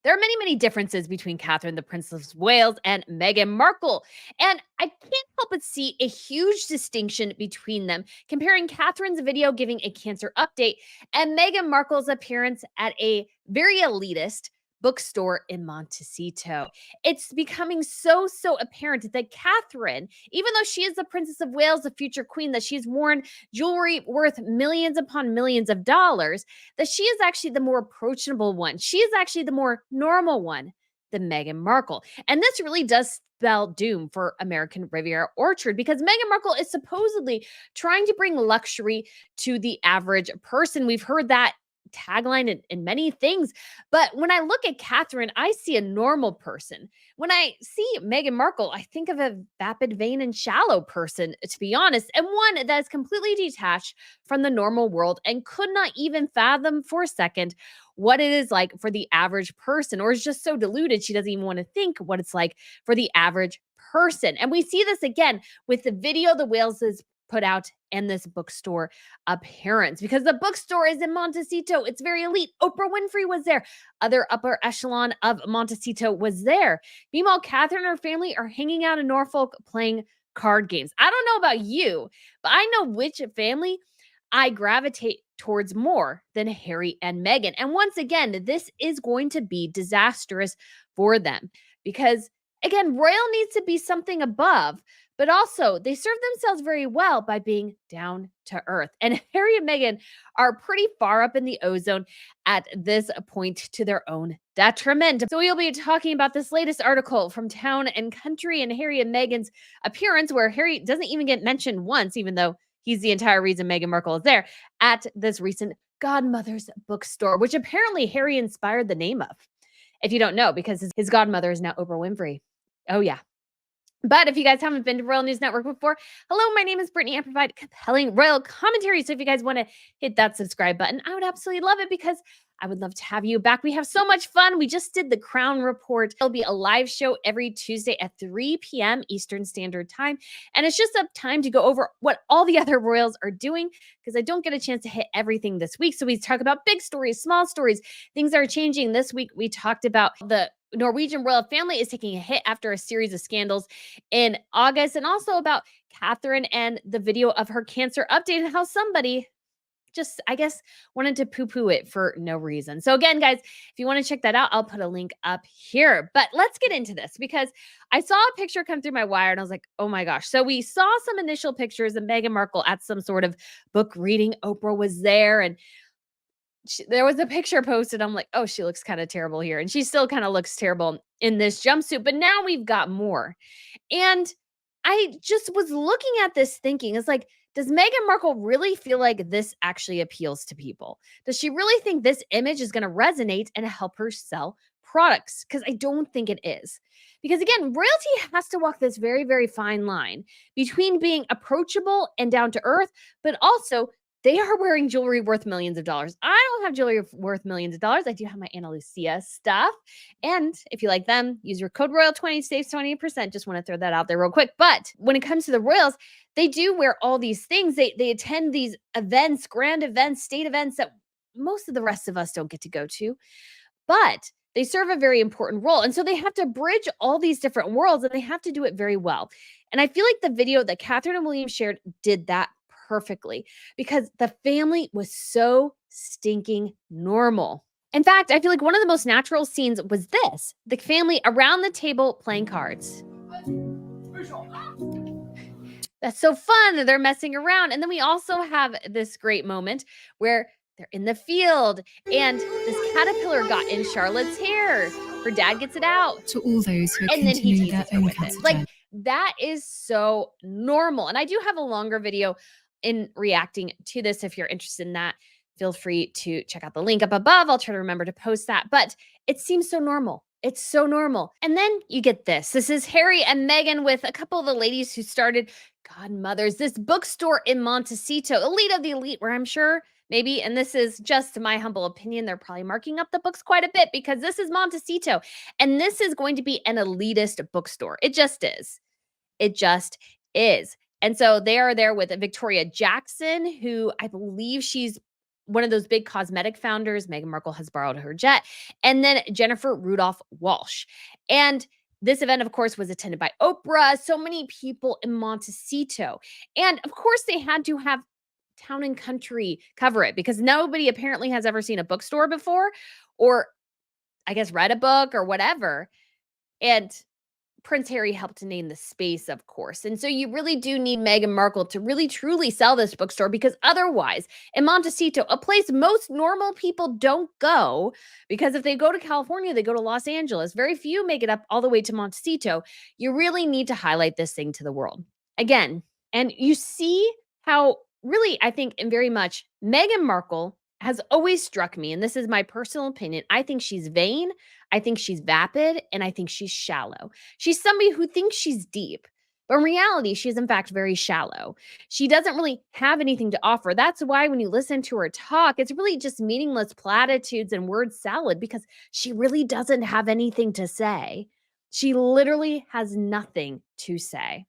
There are many, many differences between Catherine, the Princess of Wales, and Meghan Markle. And I can't help but see a huge distinction between them, comparing Catherine's video giving a cancer update and Meghan Markle's appearance at a very elitist bookstore in Montecito. It's becoming so apparent that Catherine, even though she is the Princess of Wales, the future queen, that she's worn jewelry worth millions upon millions of dollars, that she is actually the more approachable one. She is actually the more normal one than Meghan Markle. And this really does spell doom for American Riviera Orchard because Meghan Markle is supposedly trying to bring luxury to the average person. We've heard that tagline in many things. But when I look at Catherine, I see a normal person. When I see Meghan Markle, I think of a vapid, vain, and shallow person, to be honest, and one that is completely detached from the normal world and could not even fathom for a second what it is like for the average person, or is just so deluded she doesn't even want to think what it's like for the average person. And we see this again with the video the Waleses put out and this bookstore appearance because the bookstore is in Montecito. It's very elite. Oprah Winfrey was there. Other upper echelon of Montecito was there. Meanwhile, Catherine and her family are hanging out in Norfolk playing card games. I don't know about you, but I know which family I gravitate towards more than Harry and Meghan. And once again, this is going to be disastrous for them because, again, royal needs to be something above, but also they serve themselves very well by being down to earth. And Harry and Meghan are pretty far up in the ozone at this point to their own detriment. So we'll be talking about this latest article from Town and Country and Harry and Meghan's appearance, where Harry doesn't even get mentioned once, even though he's the entire reason Meghan Markle is there, at this recent Godmother's bookstore, which apparently Harry inspired the name of. If you don't know, because his godmother is now Oprah Winfrey. Oh, yeah. But if you guys haven't been to Royal News Network before, hello, my name is Brittany. I provide compelling royal commentary. So if you guys want to hit that subscribe button, I would absolutely love it because I would love to have you back. We have so much fun. We just did the Crown Report. There'll be a live show every Tuesday at 3 p.m. Eastern Standard Time. And it's just a time to go over what all the other royals are doing because I don't get a chance to hit everything this week. So we talk about big stories, small stories, things that are changing. This week, we talked about the Norwegian royal family is taking a hit after a series of scandals in August, and also about Catherine and the video of her cancer update and how somebody just, I guess, wanted to poo-poo it for no reason. So again, guys, if you want to check that out, I'll put a link up here. But let's get into this because I saw a picture come through my wire and I was like, oh my gosh. So we saw some initial pictures of Meghan Markle at some sort of book reading. Oprah was there and there was a picture posted. I'm like, oh, she looks kind of terrible here. And she still kind of looks terrible in this jumpsuit. But now we've got more. And I just was looking at this thinking, it's like, does Meghan Markle really feel like this actually appeals to people? Does she really think this image is going to resonate and help her sell products? Because I don't think it is. Because again, royalty has to walk this very, very fine line between being approachable and down to earth, but also they are wearing jewelry worth millions of dollars. I don't have jewelry worth millions of dollars. I do have my Ana Lucia stuff. And if you like them, use your code Royal20, saves 20%. Just want to throw that out there real quick. But when it comes to the royals, they do wear all these things. They attend these events, grand events, state events that most of the rest of us don't get to go to. But they serve a very important role. And so they have to bridge all these different worlds and they have to do it very well. And I feel like the video that Catherine and William shared did that perfectly because the family was so stinking normal. In fact, I feel like one of the most natural scenes was this, the family around the table playing cards. That's so fun. They're messing around. And then we also have this great moment where they're in the field and this caterpillar got in Charlotte's hair. Her dad gets it out. To all those who are and then he continuing their teases her own with cancer it. Like, journey. that is so normal. And I do have a longer video in reacting to this. If you're interested in that, feel free to check out the link up above. I'll try to remember to post that. But it seems so normal. It's so normal. And then you get this. This is Harry and Meghan with a couple of the ladies who started Godmothers, this bookstore in Montecito, elite of the elite, where I'm sure maybe, and this is just my humble opinion, they're probably marking up the books quite a bit because this is Montecito. And this is going to be an elitist bookstore. It just is. It just is. And so they are there with Victoria Jackson, who I believe she's one of those big cosmetic founders. Meghan Markle has borrowed her jet. And then Jennifer Rudolph Walsh. And this event, of course, was attended by Oprah, so many people in Montecito. And of course, they had to have Town and Country cover it because nobody apparently has ever seen a bookstore before, or I guess read a book or whatever. And Prince Harry helped to name the space, of course. And so you really do need Meghan Markle to really truly sell this bookstore, because otherwise, in Montecito, a place most normal people don't go, because if they go to California, they go to Los Angeles. Very few make it up all the way to Montecito. You really need to highlight this thing to the world. Again, and you see how really, I think, and very much, Meghan Markle has always struck me, and this is my personal opinion. I think she's vain, I think she's vapid, and I think she's shallow. She's somebody who thinks she's deep, but in reality, she is in fact very shallow. She doesn't really have anything to offer. That's why when you listen to her talk, it's really just meaningless platitudes and word salad, because she really doesn't have anything to say. She literally has nothing to say.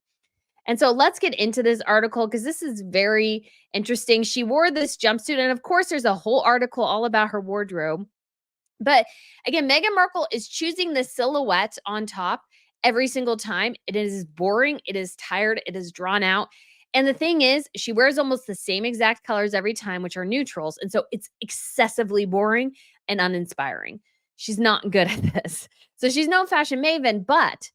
And so let's get into this article, because this is very interesting. She wore this jumpsuit, and of course, there's a whole article all about her wardrobe. But again, Meghan Markle is choosing the silhouette on top every single time. It is boring, it is tired, it is drawn out. And the thing is, she wears almost the same exact colors every time, which are neutrals. And so it's excessively boring and uninspiring. She's not good at this. So she's no fashion maven, but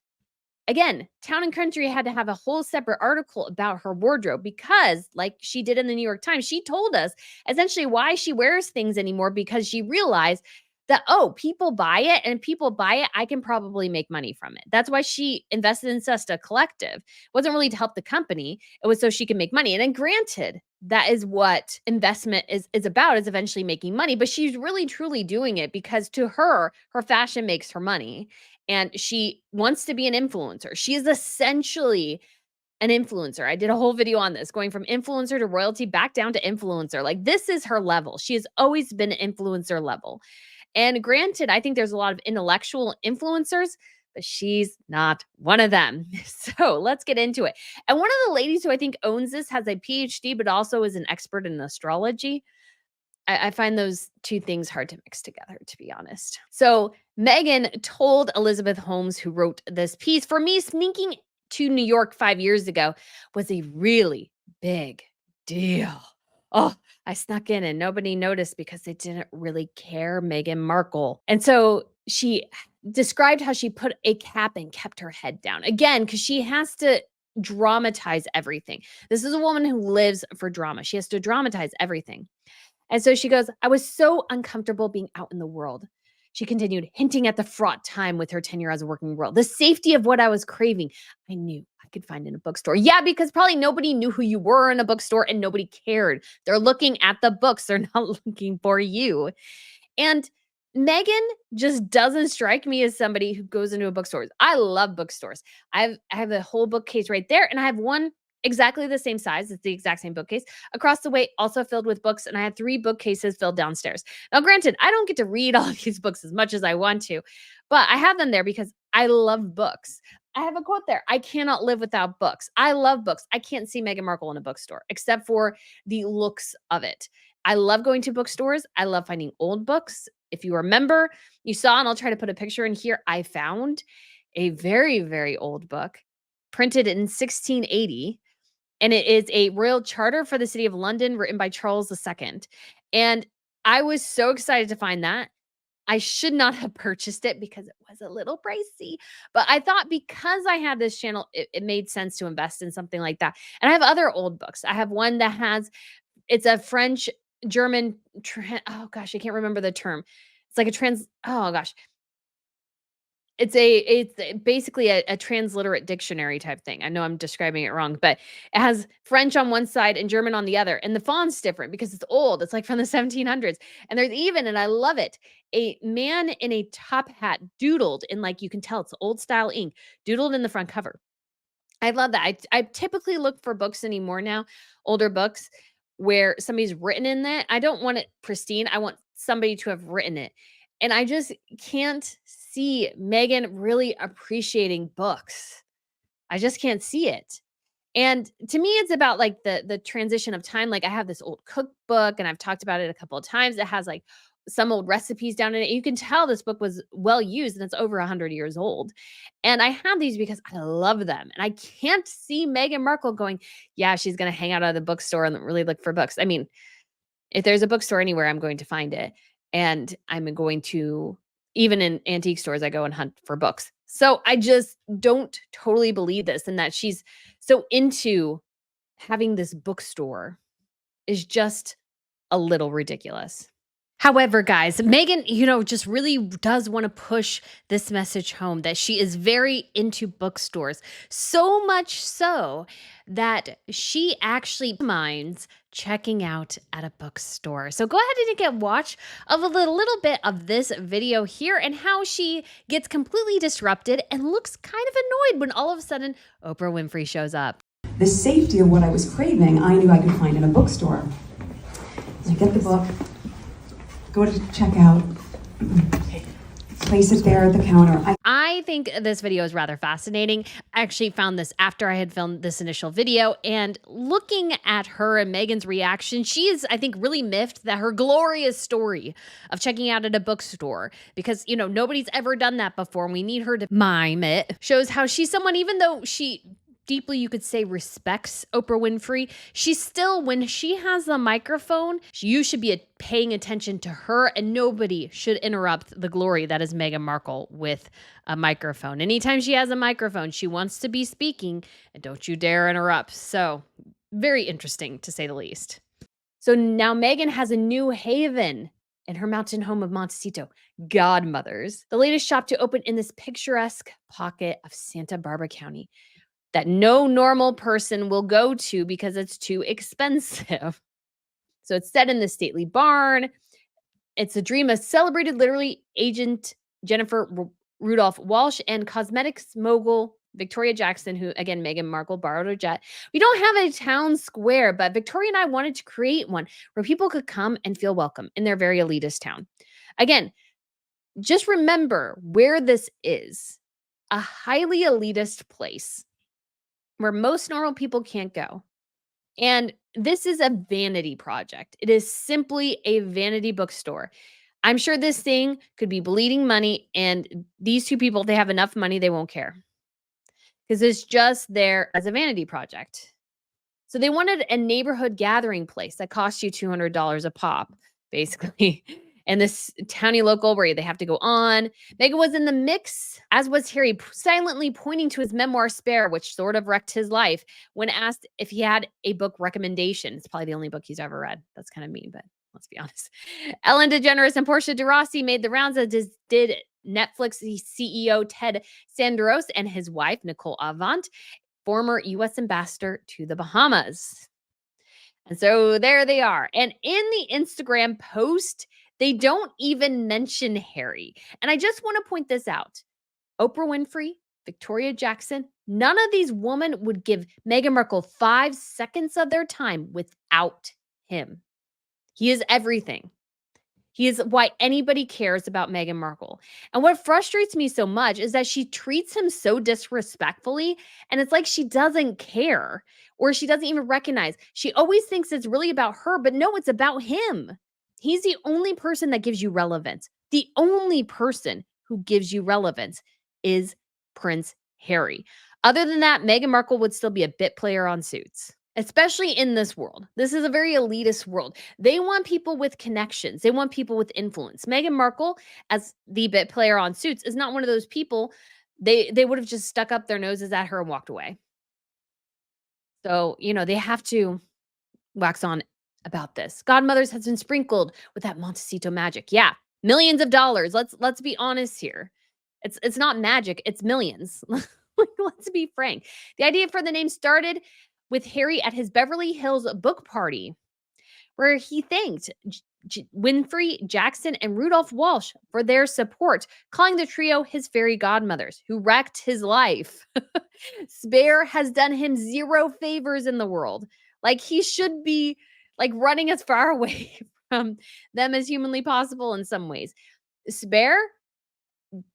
again, Town and Country had to have a whole separate article about her wardrobe, because, like she did in the New York Times, she told us essentially why she wears things anymore, because she realized that, oh, people buy it, and if people buy it, I can probably make money from it. That's why she invested in Sesta Collective. It wasn't really to help the company, it was so she could make money. And then granted, that is what investment is about, is eventually making money. But she's really truly doing it because to her, her fashion makes her money. And she wants to be an influencer. She is essentially an influencer. I did a whole video on this, going from influencer to royalty back down to influencer. Like, this is her level. She has always been an influencer level. And granted, I think there's a lot of intellectual influencers, but she's not one of them. So let's get into it. And one of the ladies who I think owns this has a PhD, but also is an expert in astrology. I find those two things hard to mix together, to be honest. So Meghan told Elizabeth Holmes, who wrote this piece, for me, sneaking to New York 5 years ago was a really big deal. Oh, I snuck in and nobody noticed because they didn't really care, Meghan Markle. And so she described how she put a cap and kept her head down. Again, because she has to dramatize everything. This is a woman who lives for drama. She has to dramatize everything. And so she goes, I was so uncomfortable being out in the world. She continued, hinting at the fraught time with her tenure as a working world, the safety of what I was craving. I knew I could find in a bookstore. Yeah, because probably nobody knew who you were in a bookstore and nobody cared. They're looking at the books. They're not looking for you. And Meghan just doesn't strike me as somebody who goes into a bookstore. I love bookstores. I have a whole bookcase right there, and I have one exactly the same size. It's the exact same bookcase across the way, also filled with books. And I had 3 bookcases filled downstairs. Now, granted, I don't get to read all of these books as much as I want to, but I have them there because I love books. I have a quote there. I cannot live without books. I love books. I can't see Meghan Markle in a bookstore except for the looks of it. I love going to bookstores. I love finding old books. If you remember, you saw, and I'll try to put a picture in here, I found a very, very old book printed in 1680. And it is a royal charter for the city of London written by Charles II. And I was so excited to find that. I should not have purchased it because it was a little pricey. But I thought because I had this channel, it made sense to invest in something like that. And I have other old books. I have one that it's a French, German, oh gosh, I can't remember the term. It's like oh gosh. It's basically a transliterate dictionary type thing. I know I'm describing it wrong, but it has French on one side and German on the other. And the font's different because it's old. It's like from the 1700s. And there's even, and I love it, a man in a top hat doodled in, like, you can tell it's old style ink, doodled in the front cover. I love that. I typically look for books anymore now, older books, where somebody's written in it. I don't want it pristine. I want somebody to have written it. And I just can't see Meghan really appreciating books. I just can't see it. And to me, it's about like the transition of time. Like I have this old cookbook and I've talked about it a couple of times. It has like some old recipes down in it. You can tell this book was well used and it's over 100 years old. And I have these because I love them. And I can't see Meghan Markle going, yeah, she's going to hang out at the bookstore and really look for books. I mean, if there's a bookstore anywhere, I'm going to find it. And I'm going to, even in antique stores, I go and hunt for books. So I just don't totally believe this, and that she's so into having this bookstore is just a little ridiculous. However, guys, Meghan, just really does want to push this message home that she is very into bookstores. So much so that she actually minds checking out at a bookstore. So go ahead and get watch of a little bit of this video here and how she gets completely disrupted and looks kind of annoyed when all of a sudden Oprah Winfrey shows up. The safety of what I was craving, I knew I could find in a bookstore. I get the book, go to checkout, place it there at the counter. I think this video is rather fascinating. I actually found this after I had filmed this initial video, and looking at her and Meghan's reaction, she is, I think, really miffed that her glorious story of checking out at a bookstore, because, nobody's ever done that before, and we need her to mime it, shows how she's someone, even though she deeply, you could say, respects Oprah Winfrey, she's still, when she has the microphone, you should be paying attention to her, and nobody should interrupt the glory that is Meghan Markle with a microphone. Anytime she has a microphone, she wants to be speaking, and don't you dare interrupt. So very interesting, to say the least. So now Meghan has a new haven in her mountain home of Montecito, Godmother's, the latest shop to open in this picturesque pocket of Santa Barbara County that no normal person will go to because it's too expensive. So it's set in the stately barn. It's a dream of celebrated literary agent Jennifer Rudolph Walsh and cosmetics mogul Victoria Jackson, who, again, Meghan Markle borrowed her jet. We don't have a town square, but Victoria and I wanted to create one where people could come and feel welcome in their very elitist town. Again, just remember where this is: a highly elitist place where most normal people can't go. And this is a vanity project. It is simply a vanity bookstore. I'm sure this thing could be bleeding money, and these two people, they have enough money, they won't care, because it's just there as a vanity project. So they wanted a neighborhood gathering place that cost you $200 a pop, basically. And this towny local where they have to go on. Meghan was in the mix, as was Harry, silently pointing to his memoir Spare, which sort of wrecked his life, when asked if he had a book recommendation. It's probably the only book he's ever read. That's kind of mean, but let's be honest. Ellen DeGeneres and Portia de Rossi made the rounds, as did Netflix CEO Ted Sarandos and his wife, Nicole Avant, former U.S. ambassador to the Bahamas. And so there they are. And in the Instagram post, they don't even mention Harry. And I just want to point this out. Oprah Winfrey, Victoria Jackson, none of these women would give Meghan Markle 5 seconds of their time without him. He is everything. He is why anybody cares about Meghan Markle. And what frustrates me so much is that she treats him so disrespectfully, and it's like she doesn't care, or she doesn't even recognize. She always thinks it's really about her, but no, it's about him. He's the only person that gives you relevance. The only person who gives you relevance is Prince Harry. Other than that, Meghan Markle would still be a bit player on Suits, especially in this world. This is a very elitist world. They want people with connections. They want people with influence. Meghan Markle, as the bit player on Suits, is not one of those people. They would have just stuck up their noses at her and walked away. So, they have to wax on about this. Godmothers has been sprinkled with that Montecito magic. Yeah, millions of dollars. Let's be honest here. It's not magic, it's millions. Let's be frank. The idea for the name started with Harry at his Beverly Hills book party, where he thanked Winfrey, Jackson, and Rudolph Walsh for their support, calling the trio his fairy godmothers who wrecked his life. Spare has done him zero favors in the world. Like, he should be running as far away from them as humanly possible in some ways. Spare,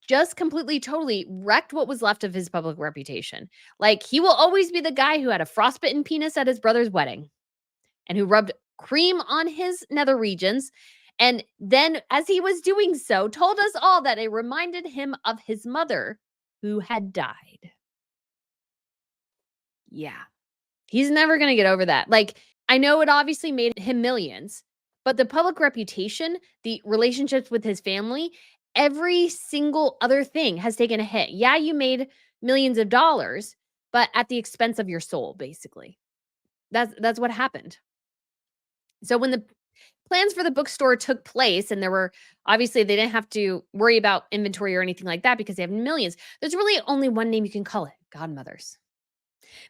just completely, totally wrecked what was left of his public reputation. Like, he will always be the guy who had a frostbitten penis at his brother's wedding and who rubbed cream on his nether regions. And then, as he was doing so, told us all that it reminded him of his mother who had died. Yeah. He's never going to get over that. Like, I know it obviously made him millions, but the public reputation, the relationships with his family, every single other thing has taken a hit. Yeah, you made millions of dollars, but at the expense of your soul, basically. That's what happened. So when the plans for the bookstore took place and there were obviously they didn't have to worry about inventory or anything like that because they have millions. There's really only one name you can call it, Godmothers.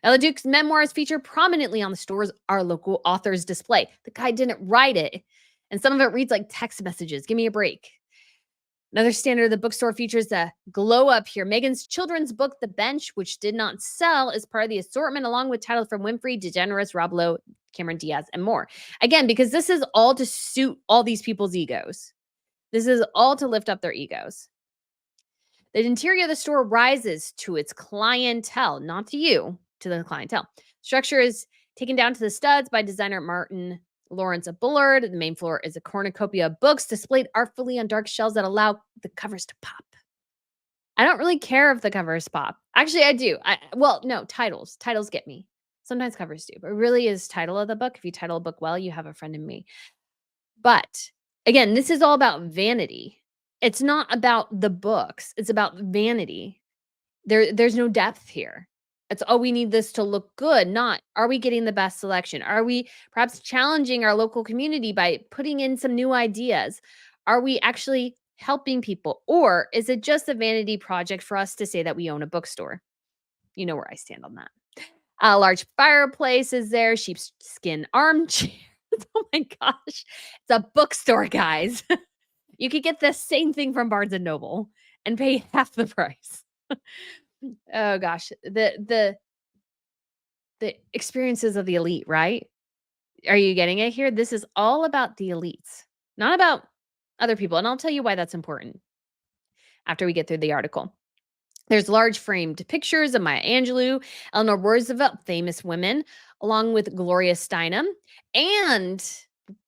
Now, the Duke's memoirs feature prominently on the store's Our Local Authors display. The guy didn't write it, and some of it reads like text messages. Give me a break. Another standard of the bookstore features a glow up here. Meghan's children's book, The Bench, which did not sell, is part of the assortment, along with titles from Winfrey, DeGeneres, Rob Lowe, Cameron Diaz, and more. Again, because this is all to suit all these people's egos. This is all to lift up their egos. The interior of the store rises to its clientele, not to you, to the clientele. Structure is taken down to the studs by designer Martin Lawrence Bullard. The main floor is a cornucopia of books displayed artfully on dark shelves that allow the covers to pop. I don't really care if the covers pop. Actually, I do. Well, no, titles. Titles get me. Sometimes covers do, but it really is title of the book. If you title a book well, you have a friend in me. But again, this is all about vanity. It's not about the books. It's about vanity. There's no depth here. It's, oh, we need this to look good, not are we getting the best selection? Are we perhaps challenging our local community by putting in some new ideas? Are we actually helping people? Or is it just a vanity project for us to say that we own a bookstore? You know where I stand on that. A large fireplace is there, sheepskin armchairs. Oh my gosh. It's a bookstore, guys. You could get the same thing from Barnes and Noble and pay half the price. Oh gosh, the experiences of the elite, right? Are you getting it here? This is all about the elites, not about other people, and I'll tell you why that's important after we get through the article. There's large framed pictures of Maya Angelou, Eleanor Roosevelt, famous women, along with Gloria Steinem, and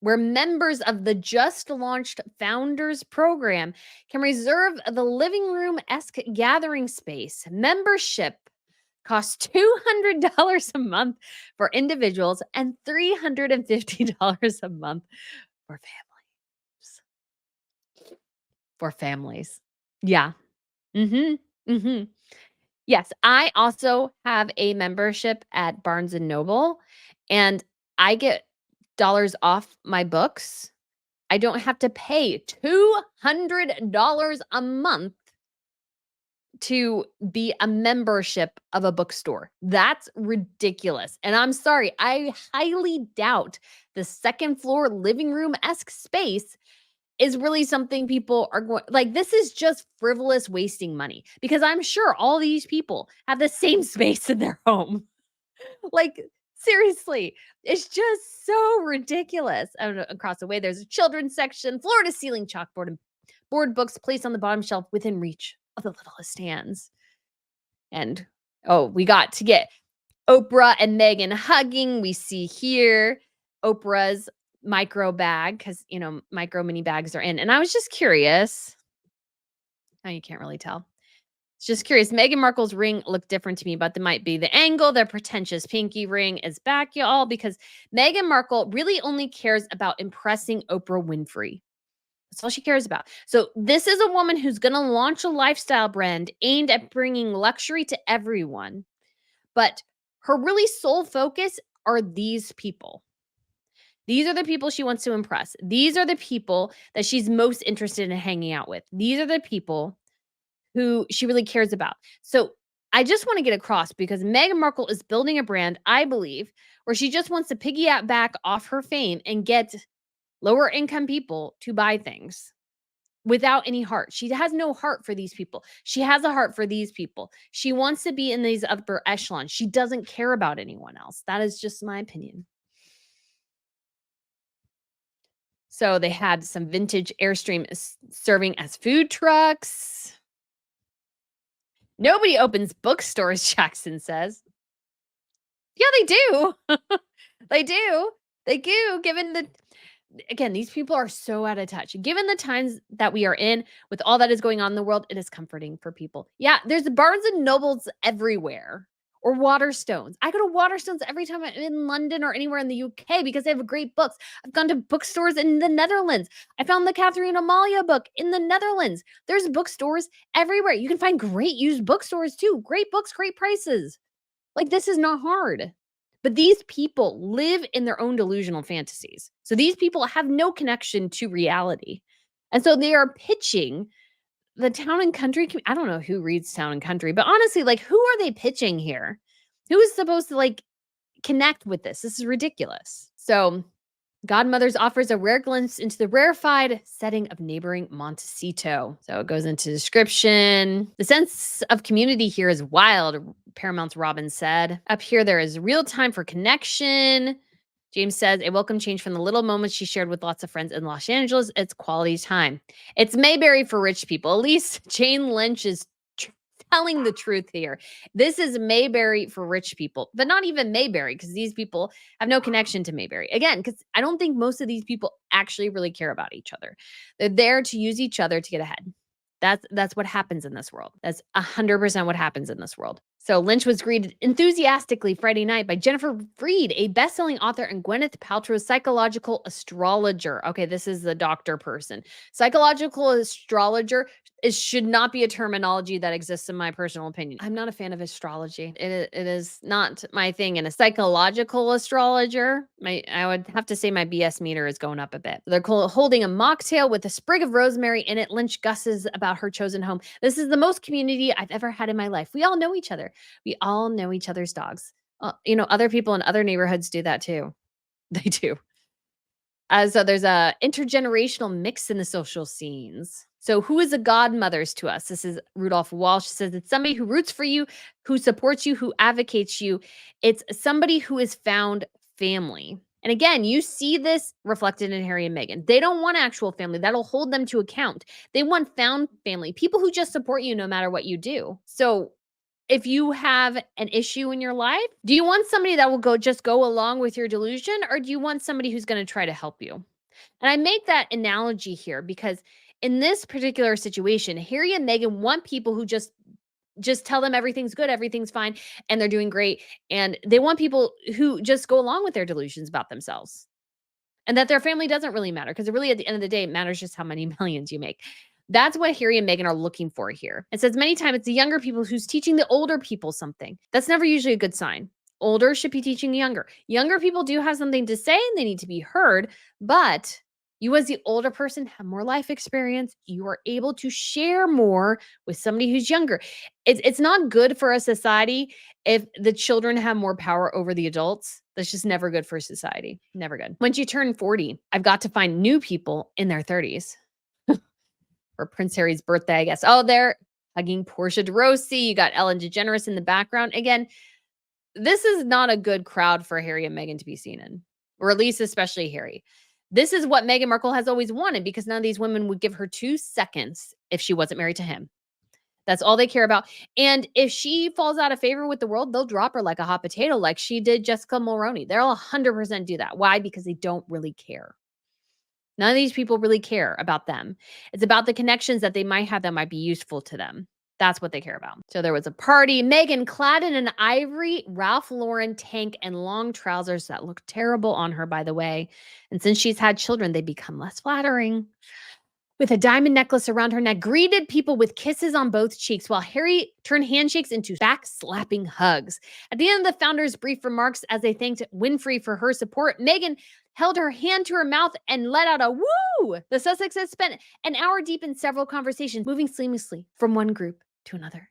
where members of the just launched Founders Program can reserve the living room-esque gathering space. Membership costs $200 a month for individuals and $350 a month for families. For families. Yeah. Mhm. Mhm. Yes, I also have a membership at Barnes& and Noble, and I get dollars off my books. I don't have to pay $200 a month to be a membership of a bookstore. That's ridiculous, and I'm sorry, I highly doubt the second floor living room-esque space is really something people are going like, this is just frivolous wasting money because I'm sure all these people have the same space in their home. Like, seriously, it's just so ridiculous. I don't know, across the way, there's a children's section, floor to ceiling chalkboard and board books placed on the bottom shelf within reach of the littlest hands. And oh, we got to get Oprah and Meghan hugging. We see here Oprah's micro bag because, micro mini bags are in. And I was just curious. Oh, you can't really tell. It's just curious. Meghan Markle's ring looked different to me, but there might be the angle. Their pretentious pinky ring is back, y'all, because Meghan Markle really only cares about impressing Oprah Winfrey. That's all she cares about. So this is a woman who's going to launch a lifestyle brand aimed at bringing luxury to everyone. But her really sole focus are these people. These are the people she wants to impress. These are the people that she's most interested in hanging out with. These are the people who she really cares about. So I just want to get across because Meghan Markle is building a brand, I believe, where she just wants to piggyback back off her fame and get lower income people to buy things without any heart. She has no heart for these people. She has a heart for these people. She wants to be in these upper echelons. She doesn't care about anyone else. That is just my opinion. So they had some vintage Airstream serving as food trucks. Nobody opens bookstores, Jackson says. Yeah, they do. They do. They do, given the again, these people are so out of touch. Given the times that we are in, with all that is going on in the world, it is comforting for people. Yeah, there's Barnes and Nobles everywhere or Waterstones. I go to Waterstones every time I'm in London or anywhere in the UK because they have great books. I've gone to bookstores in the Netherlands. I found the Catherine Amalia book in the Netherlands. There's bookstores everywhere. You can find great used bookstores too. Great books, great prices. Like, this is not hard. But these people live in their own delusional fantasies. So these people have no connection to reality. And so they are pitching the town and country. I don't know who reads town and country, but honestly, like, who are they pitching here? Who is supposed to like connect with this? This is ridiculous. So Godmother's offers a rare glimpse into the rarefied setting of neighboring Montecito. So it goes into description. The sense of community here is wild, Paramount's Robin said. Up here, there is real time for connection. James says, a welcome change from the little moments she shared with lots of friends in Los Angeles. It's quality time. It's Mayberry for rich people. At least Jane Lynch is telling the truth here. This is Mayberry for rich people, but not even Mayberry, because these people have no connection to Mayberry. Again, because I don't think most of these people actually really care about each other. They're there to use each other to get ahead. That's what happens in this world. That's 100% what happens in this world. So Lynch was greeted enthusiastically Friday night by Jennifer Freed, a best-selling author and Gwyneth Paltrow's psychological astrologer. Okay, this is the doctor person. Psychological astrologer should not be a terminology that exists in my personal opinion. I'm not a fan of astrology. It is not my thing. And a psychological astrologer, I would have to say my BS meter is going up a bit. They're holding a mocktail with a sprig of rosemary in it. Lynch gusses about her chosen home. This is the most community I've ever had in my life. We all know each other. We all know each other's dogs. Other people in other neighborhoods do that too. They do. So there's a intergenerational mix in the social scenes. So who is the godmothers to us? This is Rudolph Walsh says it's somebody who roots for you, who supports you, who advocates you. It's somebody who has found family. And again, you see this reflected in Harry and Meghan. They don't want actual family that'll hold them to account. They want found family, people who just support you no matter what you do. So if you have an issue in your life, do you want somebody that will go along with your delusion, or do you want somebody who's going to try to help you? And I make that analogy here because in this particular situation, Harry and Meghan want people who just tell them everything's good, everything's fine, and they're doing great. And they want people who just go along with their delusions about themselves. And that their family doesn't really matter because really at the end of the day, it matters just how many millions you make. That's what Harry and Meghan are looking for here. It says many times it's the younger people who's teaching the older people something. That's never usually a good sign. Older should be teaching younger. Younger people do have something to say and they need to be heard, but you as the older person have more life experience. You are able to share more with somebody who's younger. It's not good for a society if the children have more power over the adults. That's just never good for society. Never good. Once you turn 40, I've got to find new people in their 30s. For Prince Harry's birthday, I guess. Oh, they're hugging Portia de Rossi. You got Ellen DeGeneres in the background. Again, this is not a good crowd for Harry and Meghan to be seen in, or at least especially Harry. This is what Meghan Markle has always wanted because none of these women would give her 2 seconds if she wasn't married to him. That's all they care about. And if she falls out of favor with the world, they'll drop her like a hot potato, like she did Jessica Mulroney. They'll 100% do that. Why? Because they don't really care. None of these people really care about them. It's about the connections that they might have that might be useful to them. That's what they care about. So there was a party. Meghan clad in an ivory Ralph Lauren tank and long trousers that look terrible on her, by the way. And since she's had children, they become less flattering. With a diamond necklace around her neck, greeted people with kisses on both cheeks, while Harry turned handshakes into back-slapping hugs. At the end of the founders' brief remarks, as they thanked Winfrey for her support, Meghan held her hand to her mouth and let out a woo! The Sussexes spent an hour deep in several conversations, moving seamlessly from one group to another.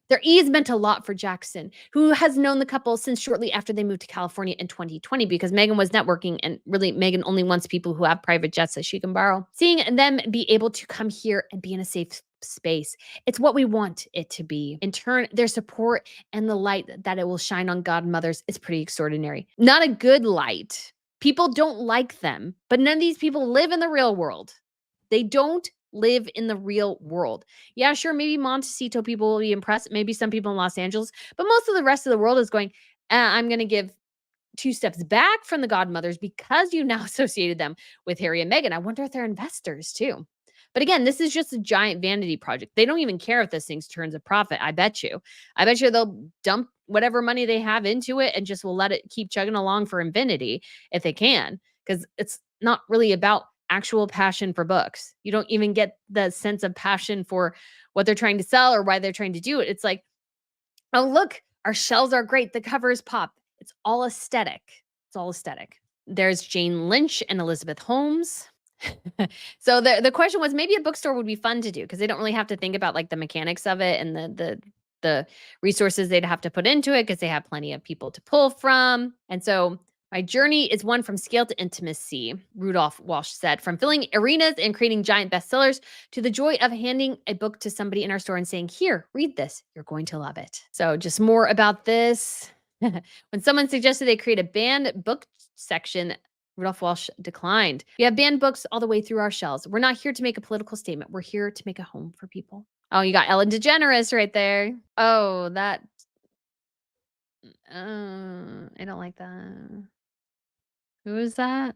Their ease meant a lot for Jackson, who has known the couple since shortly after they moved to California in 2020 because Meghan was networking, and really Meghan only wants people who have private jets that she can borrow. Seeing them be able to come here and be in a safe space, it's what we want it to be. In turn, their support and the light that it will shine on godmothers is pretty extraordinary. Not a good light. People don't like them, but none of these people live in the real world. They don't live in the real world. Yeah, sure, maybe Montecito people will be impressed, maybe some people in Los Angeles, but most of the rest of the world is going, I'm going to give two steps back from the godmothers because you now associated them with Harry and Meghan. I wonder if they're investors too. But again, this is just a giant vanity project. They don't even care if this thing turns a profit. I bet you. I bet you they'll dump whatever money they have into it and just will let it keep chugging along for infinity if they can, because it's not really about actual passion for books. You don't even get the sense of passion for what they're trying to sell or why they're trying to do it. It's like, oh, look, our shells are great. The covers pop. It's all aesthetic. It's all aesthetic. There's Jane Lynch and Elizabeth Holmes. So the question was, maybe a bookstore would be fun to do because they don't really have to think about like the mechanics of it and the resources they'd have to put into it because they have plenty of people to pull from. And so my journey is one from scale to intimacy, Rudolph Walsh said, from filling arenas and creating giant bestsellers to the joy of handing a book to somebody in our store and saying, here, read this. You're going to love it. So just more about this. When someone suggested they create a banned book section, Rudolph Walsh declined. We have banned books all the way through our shelves. We're not here to make a political statement. We're here to make a home for people. Oh, you got Ellen DeGeneres right there. Oh, that. I don't like that. Who is that?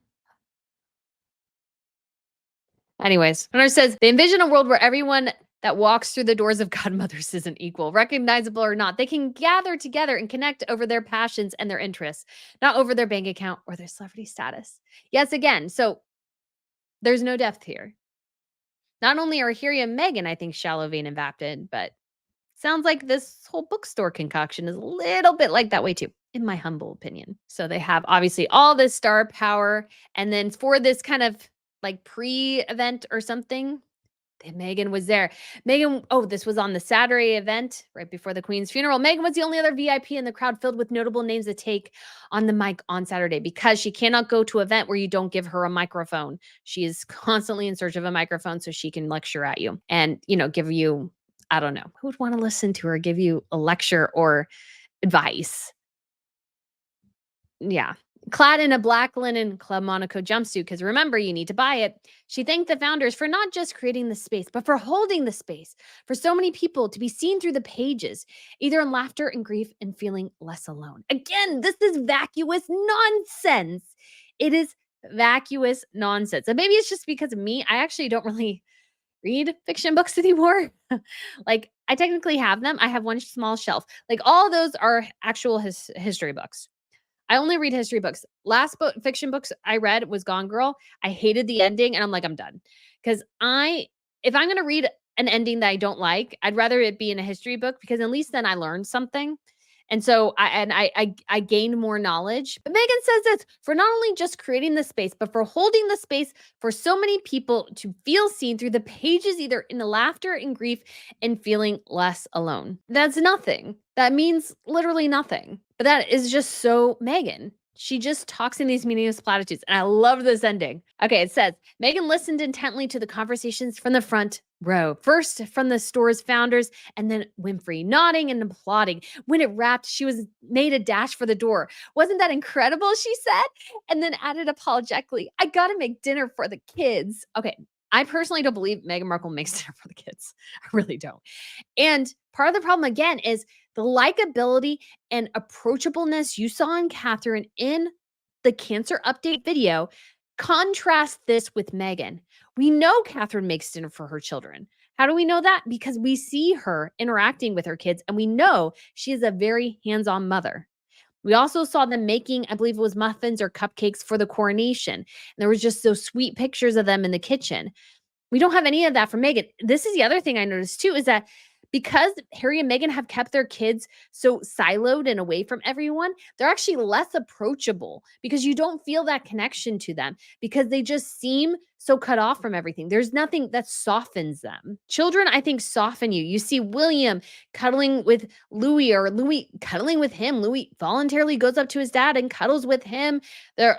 Anyways, Hunter says they envision a world where everyone that walks through the doors of godmothers isn't equal, recognizable or not. They can gather together and connect over their passions and their interests, not over their bank account or their celebrity status. Yes, again, so there's no depth here. Not only are Harry and Meghan, I think, shallow, vain, and vapid, but sounds like this whole bookstore concoction is a little bit like that way too, in my humble opinion. So they have obviously all this star power. And then for this kind of like pre-event or something, Meghan was there. Meghan, oh, this was on the Saturday event right before the Queen's funeral. Meghan was the only other VIP in the crowd filled with notable names to take on the mic on Saturday because she cannot go to an event where you don't give her a microphone. She is constantly in search of a microphone so she can lecture at you and, give you, I don't know, who would want to listen to her give you a lecture or advice? Yeah. Clad in a black linen Club Monaco jumpsuit, because remember, you need to buy it. She thanked the founders for not just creating the space, but for holding the space for so many people to be seen through the pages, either in laughter and grief and feeling less alone. Again, this is vacuous nonsense. It is vacuous nonsense. And maybe it's just because of me. I actually don't really read fiction books anymore. Like, I technically have them. I have one small shelf. Like, all those are actual history books. I only read history books. Last book, fiction books I read was Gone Girl. I hated the ending and I'm like, I'm done. Because if I'm going to read an ending that I don't like, I'd rather it be in a history book because at least then I learned something. And so I gained more knowledge. But Meghan says this for not only just creating the space, but for holding the space for so many people to feel seen through the pages, either in the laughter and grief and feeling less alone. That's nothing. That means literally nothing. But that is just so Meghan. She just talks in these meaningless platitudes. And I love this ending. Okay, it says, Meghan listened intently to the conversations from the front row. First from the store's founders, and then Winfrey, nodding and applauding. When it wrapped, she was made a dash for the door. Wasn't that incredible, she said? And then added apologetically, I gotta make dinner for the kids. Okay, I personally don't believe Meghan Markle makes dinner for the kids. I really don't. And part of the problem, again, is the likability and approachableness you saw in Catherine in the cancer update video. Contrast this with Meghan. We know Catherine makes dinner for her children. How do we know that? Because we see her interacting with her kids and we know she is a very hands-on mother. We also saw them making, I believe it was muffins or cupcakes for the coronation. And there was just those sweet pictures of them in the kitchen. We don't have any of that for Meghan. This is the other thing I noticed too, is that because Harry and Meghan have kept their kids so siloed and away from everyone, they're actually less approachable because you don't feel that connection to them because they just seem so cut off from everything. There's nothing that softens them. Children, I think, soften you. You see William cuddling with Louis or Louis cuddling with him. Louis voluntarily goes up to his dad and cuddles with him.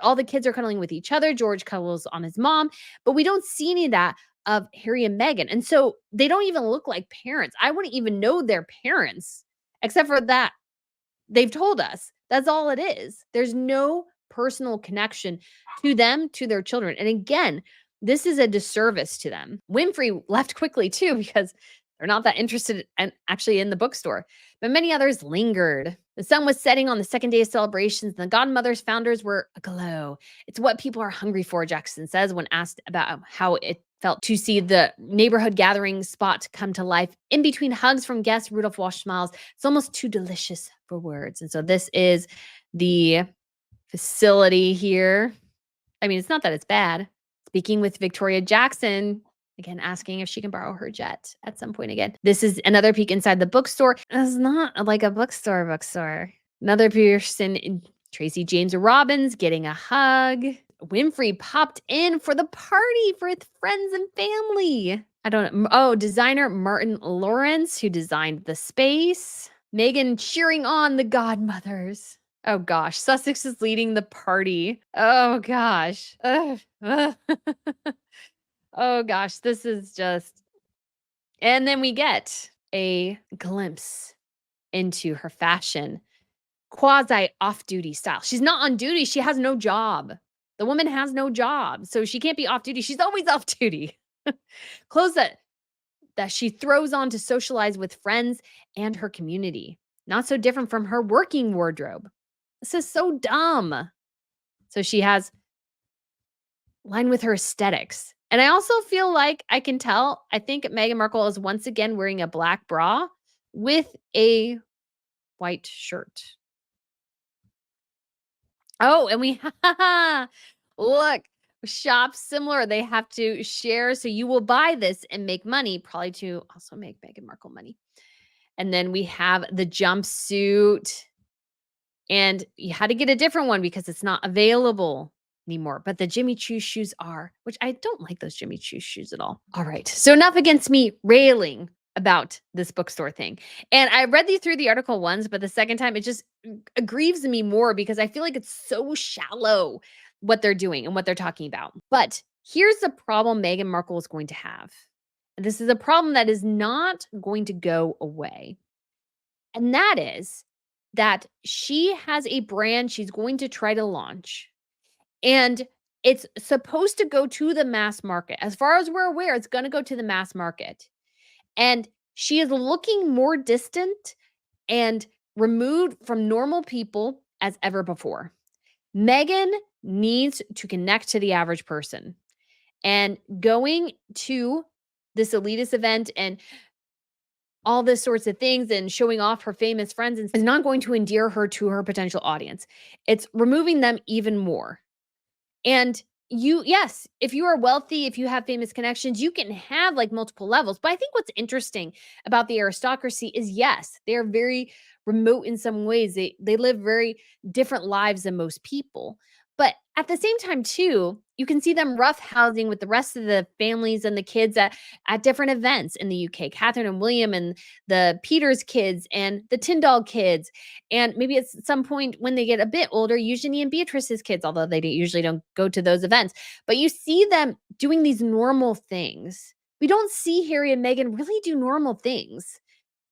All the kids are cuddling with each other. George cuddles on his mom, but we don't see any of that of Harry and Meghan. And so they don't even look like parents. I wouldn't even know their parents, except for that they've told us. That's all it is. There's no personal connection to them, to their children. And again, This is a disservice to them. Winfrey left quickly too because they're not that interested actually in the bookstore, but many others lingered. The sun was setting on the second day of celebrations, and the Godmother's founders were aglow. It's what people are hungry for, Jackson says when asked about how it felt to see the neighborhood gathering spot come to life. In between hugs from guests, Rudolph Walsh smiles. It's almost too delicious for words. And so this is the facility here. I mean, it's not that it's bad. Speaking with Victoria Jackson, again, asking if she can borrow her jet at some point again. This is another peek inside the bookstore. It's not like a bookstore. Another person, Tracy James Robbins, getting a hug. Winfrey popped in for the party for friends and family. I don't know. Oh, designer Martin Lawrence, who designed the space. Meghan cheering on the Godmothers. Oh gosh, Sussex is leading the party. Oh gosh. Ugh. Ugh. Oh gosh, this is just. And then we get a glimpse into her fashion, quasi off duty style. She's not on duty, she has no job. The woman has no job, so she can't be off duty. She's always off duty. Clothes that she throws on to socialize with friends and her community. Not so different from her working wardrobe. This is so dumb. So she has line with her aesthetics. And I also feel like I can tell, I think Meghan Markle is once again wearing a black bra with a white shirt. Oh, and we look, shops similar. They have to share. So you will buy this and make money, probably to also make Meghan Markle money. And then we have the jumpsuit. And you had to get a different one because it's not available anymore. But the Jimmy Choo shoes are, which I don't like those Jimmy Choo shoes at all. All right. So enough against me railing about this bookstore thing. And I read through the article once, but the second time it just grieves me more because I feel like it's so shallow what they're doing and what they're talking about. But here's the problem Meghan Markle is going to have. And this is a problem that is not going to go away. And that is that she has a brand she's going to try to launch. And it's supposed to go to the mass market. As far as we're aware, it's going to go to the mass market. And she is looking more distant and removed from normal people as ever before. Meghan needs to connect to the average person. And going to this elitist event and all this sorts of things and showing off her famous friends is not going to endear her to her potential audience. It's removing them even more. And yes, if you are wealthy, if you have famous connections, you can have like multiple levels. But I think what's interesting about the aristocracy is yes, they are very remote in some ways. They live very different lives than most people. But at the same time, too, you can see them roughhousing with the rest of the families and the kids at different events in the UK. Catherine and William and the Peters kids and the Tyndall kids. And maybe at some point when they get a bit older, Eugenie and Beatrice's kids, although they usually don't go to those events. But you see them doing these normal things. We don't see Harry and Meghan really do normal things.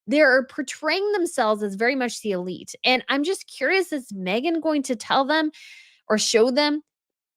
They're portraying themselves as very much the elite. And I'm just curious, is Meghan going to tell them or show them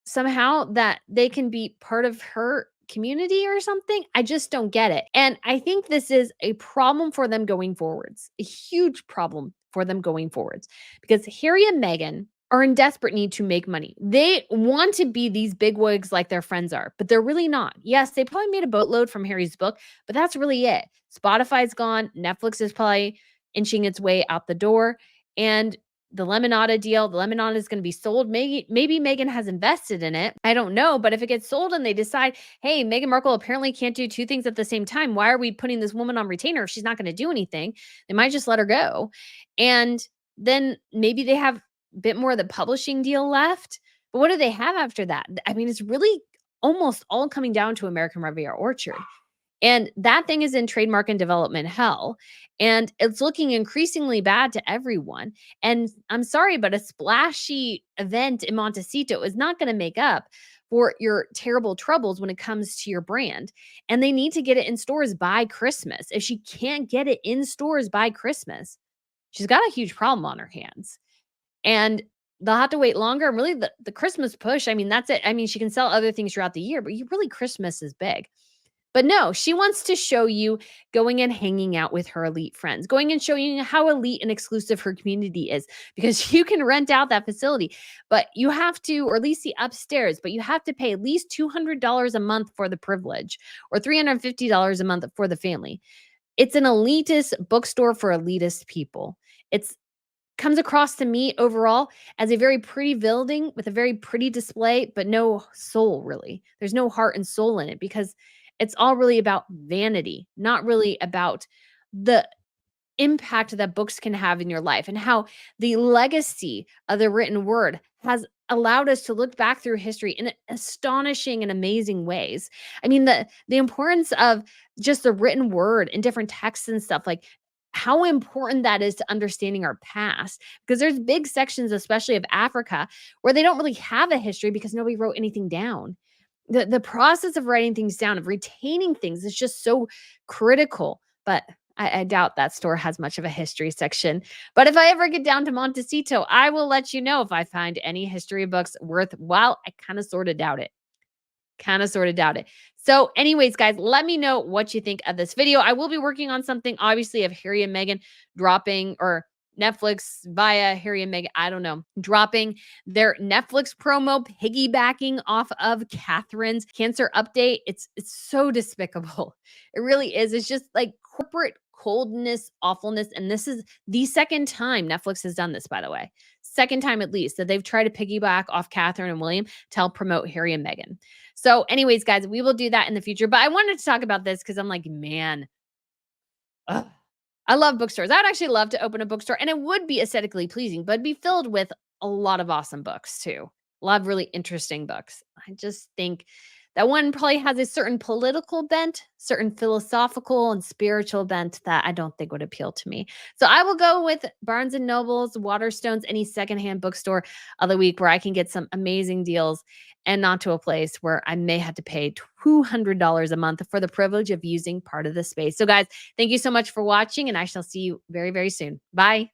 somehow that they can be part of her community or something? I just don't get it. And I think this is a problem for them going forwards, a huge problem for them going forwards, because Harry and Meghan are in desperate need to make money. They want to be these bigwigs like their friends are, but they're really not. Yes, they probably made a boatload from Harry's book, but that's really it. Spotify's gone. Netflix is probably inching its way out the door. And the Lemonada deal, the Lemonada is going to be sold. Maybe Meghan has invested in it. I don't know. But if it gets sold and they decide, hey, Meghan Markle apparently can't do two things at the same time, why are we putting this woman on retainer if she's not going to do anything? They might just let her go. And then maybe they have a bit more of the publishing deal left. But what do they have after that? I mean, it's really almost all coming down to American Riviera Orchard. And that thing is in trademark and development hell. And it's looking increasingly bad to everyone. And I'm sorry, but a splashy event in Montecito is not going to make up for your terrible troubles when it comes to your brand. And they need to get it in stores by Christmas. If she can't get it in stores by Christmas, she's got a huge problem on her hands. And they'll have to wait longer. And really, the Christmas push, I mean, that's it. I mean, she can sell other things throughout the year, but really, Christmas is big. But no, she wants to show you going and hanging out with her elite friends, going and showing you how elite and exclusive her community is, because you can rent out that facility, but you have to, or at least the upstairs, but you have to pay at least $200 a month for the privilege, or $350 a month for the family. It's an elitist bookstore for elitist people. It's comes across to me overall as a very pretty building with a very pretty display, but no soul really. There's no heart and soul in it because it's all really about vanity, not really about the impact that books can have in your life and how the legacy of the written word has allowed us to look back through history in astonishing and amazing ways. I mean, the importance of just the written word in different texts and stuff, like how important that is to understanding our past, because there's big sections, especially of Africa, where they don't really have a history because nobody wrote anything down. The process of writing things down, of retaining things, is just so critical. But I doubt that store has much of a history section. But if I ever get down to Montecito, I will let you know if I find any history books worthwhile. I kind of sort of doubt it. Kind of sort of doubt it. So, anyways, guys, let me know what you think of this video. I will be working on something, obviously, of Harry and Meghan dropping, or Netflix via Harry and Meghan, I don't know, dropping their Netflix promo, piggybacking off of Catherine's cancer update. It's so despicable. It really is. It's just like corporate coldness, awfulness. And this is the second time Netflix has done this, by the way. Second time at least that they've tried to piggyback off Catherine and William to help promote Harry and Meghan. So, anyways, guys, we will do that in the future. But I wanted to talk about this because I'm like, man, ugh, I love bookstores. I'd actually love to open a bookstore, and it would be aesthetically pleasing, but it'd be filled with a lot of awesome books too. A lot of really interesting books. I just think that one probably has a certain political bent, certain philosophical and spiritual bent that I don't think would appeal to me. So I will go with Barnes and Nobles, Waterstones, any secondhand bookstore of the week where I can get some amazing deals, and not to a place where I may have to pay $200 a month for the privilege of using part of the space. So guys, thank you so much for watching, and I shall see you very, very soon. Bye.